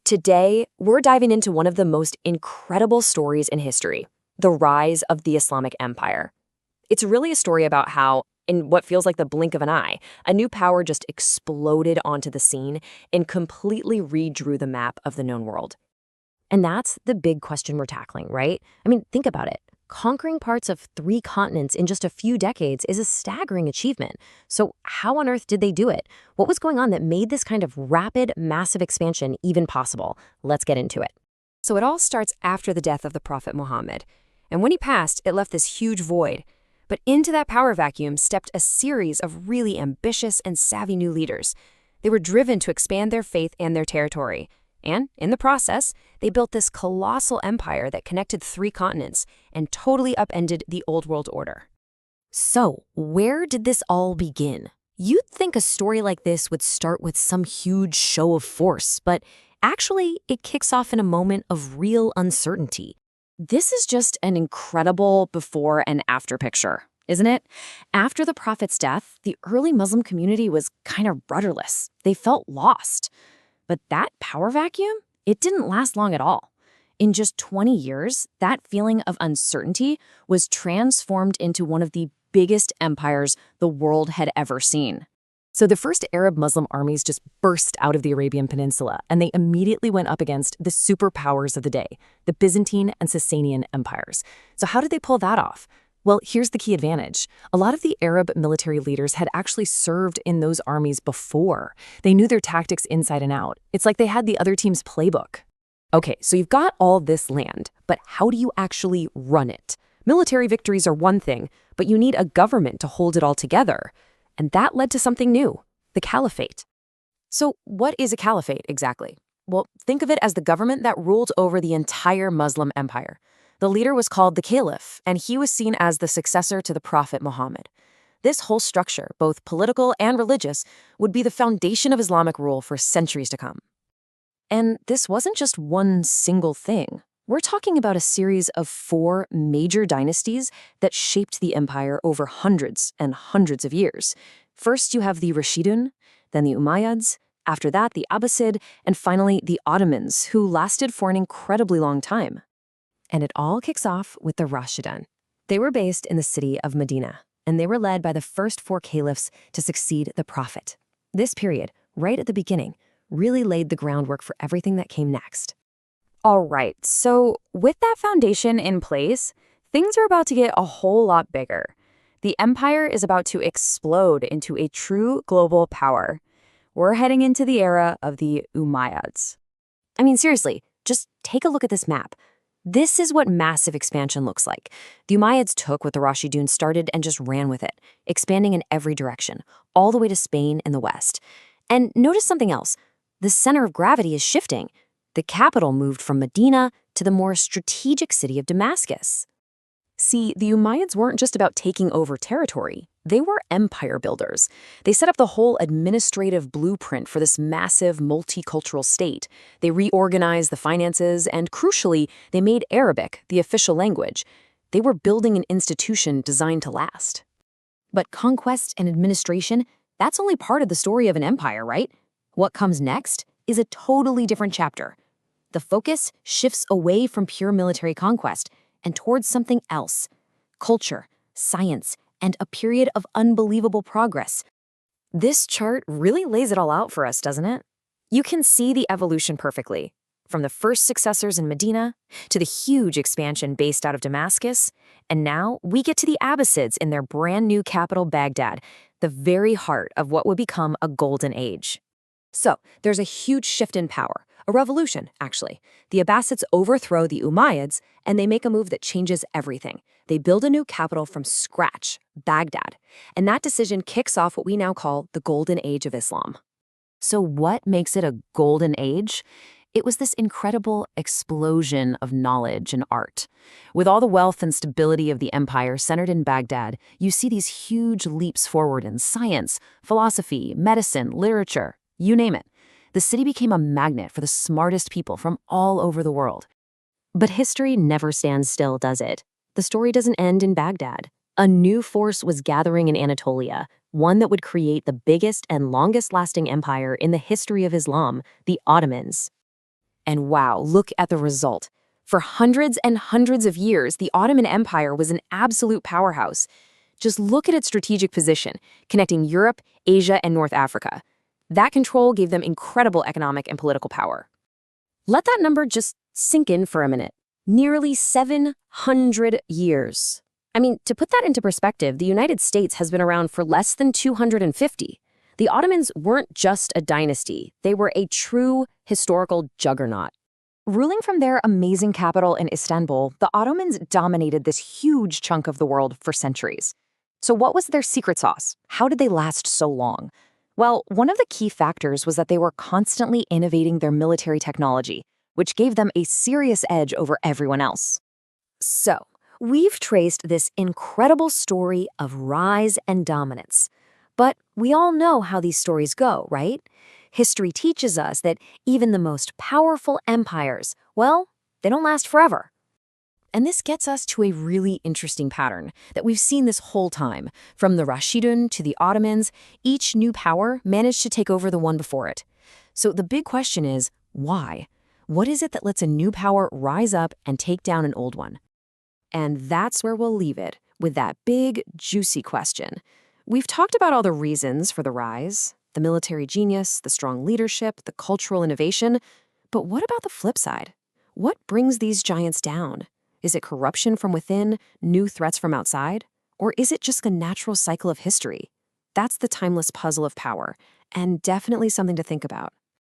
Today, we're diving into one of the most incredible stories in history, the rise of the Islamic Empire. It's really a story about how, in what feels like the blink of an eye, a new power just exploded onto the scene and completely redrew the map of the known world. And that's the big question we're tackling, right? I mean, think about it. Conquering parts of 3 continents in just a few decades is a staggering achievement. So how on earth did they do it? What was going on that made this kind of rapid, massive expansion even possible? Let's get into it. So it all starts after the death of the Prophet Muhammad. And when he passed, it left this huge void. But into that power vacuum stepped a series of really ambitious and savvy new leaders. They were driven to expand their faith and their territory. And in the process, they built this colossal empire that connected 3 continents and totally upended the old world order. So, where did this all begin? You'd think a story like this would start with some huge show of force, but actually, it kicks off in a moment of real uncertainty. This is just an incredible before and after picture, isn't it? After the Prophet's death, the early Muslim community was kind of rudderless. They felt lost. But that power vacuum, it didn't last long at all. In just 20 years, that feeling of uncertainty was transformed into one of the biggest empires the world had ever seen. So the first Arab Muslim armies just burst out of the Arabian Peninsula, and they immediately went up against the superpowers of the day, the Byzantine and Sasanian empires. So how did they pull that off? Well, here's the key advantage. A lot of the Arab military leaders had actually served in those armies before. They knew their tactics inside and out. It's like they had the other team's playbook. Okay, so you've got all this land, but how do you actually run it? Military victories are one thing, but you need a government to hold it all together. And that led to something new, the caliphate. So what is a caliphate exactly? Well, think of it as the government that ruled over the entire Muslim empire. The leader was called the caliph, and he was seen as the successor to the Prophet Muhammad. This whole structure, both political and religious, would be the foundation of Islamic rule for centuries to come. And this wasn't just one single thing. We're talking about a series of 4 major dynasties that shaped the empire over hundreds and hundreds of years. First, you have the Rashidun, then the Umayyads, after that the Abbasid, and finally the Ottomans, who lasted for an incredibly long time. And it all kicks off with the Rashidun. They were based in the city of Medina, and they were led by the first 4 caliphs to succeed the Prophet. This period, right at the beginning, really laid the groundwork for everything that came next. All right, so with that foundation in place, things are about to get a whole lot bigger. The empire is about to explode into a true global power. We're heading into the era of the Umayyads. I mean, seriously, just take a look at this map. This is what massive expansion looks like. The Umayyads took what the Rashidun started and just ran with it, expanding in every direction, all the way to Spain and the West. And notice something else. The center of gravity is shifting. The capital moved from Medina to the more strategic city of Damascus. See, the Umayyads weren't just about taking over territory. They were empire builders. They set up the whole administrative blueprint for this massive multicultural state. They reorganized the finances, and crucially, they made Arabic the official language. They were building an institution designed to last. But conquest and administration, that's only part of the story of an empire, right? What comes next is a totally different chapter. The focus shifts away from pure military conquest and towards something else: culture, science, and a period of unbelievable progress. This chart really lays it all out for us, doesn't it? You can see the evolution perfectly, from the first successors in Medina to the huge expansion based out of Damascus, and now we get to the Abbasids in their brand new capital, Baghdad, the very heart of what would become a golden age. So, there's a huge shift in power, a revolution, actually. The Abbasids overthrow the Umayyads, and they make a move that changes everything. They build a new capital from scratch, Baghdad, and that decision kicks off what we now call the Golden Age of Islam. So what makes it a golden age? It was this incredible explosion of knowledge and art. With all the wealth and stability of the empire centered in Baghdad, you see these huge leaps forward in science, philosophy, medicine, literature, you name it. The city became a magnet for the smartest people from all over the world. But history never stands still, does it? The story doesn't end in Baghdad. A new force was gathering in Anatolia, one that would create the biggest and longest-lasting empire in the history of Islam, the Ottomans. And wow, look at the result. For hundreds and hundreds of years, the Ottoman Empire was an absolute powerhouse. Just look at its strategic position, connecting Europe, Asia, and North Africa. That control gave them incredible economic and political power. Let that number just sink in for a minute. Nearly 700 years. I mean, to put that into perspective, the United States has been around for less than 250. The Ottomans weren't just a dynasty, they were a true historical juggernaut. Ruling from their amazing capital in Istanbul, the Ottomans dominated this huge chunk of the world for centuries. So what was their secret sauce? How did they last so long? Well, one of the key factors was that they were constantly innovating their military technology, which gave them a serious edge over everyone else. So, we've traced this incredible story of rise and dominance. But we all know how these stories go, right? History teaches us that even the most powerful empires, well, they don't last forever. And this gets us to a really interesting pattern that we've seen this whole time. From the Rashidun to the Ottomans, each new power managed to take over the one before it. So the big question is, why? What is it that lets a new power rise up and take down an old one? And that's where we'll leave it, with that big, juicy question. We've talked about all the reasons for the rise, the military genius, the strong leadership, the cultural innovation. But what about the flip side? What brings these giants down? Is it corruption from within, new threats from outside? Or is it just a natural cycle of history? That's the timeless puzzle of power, and definitely something to think about.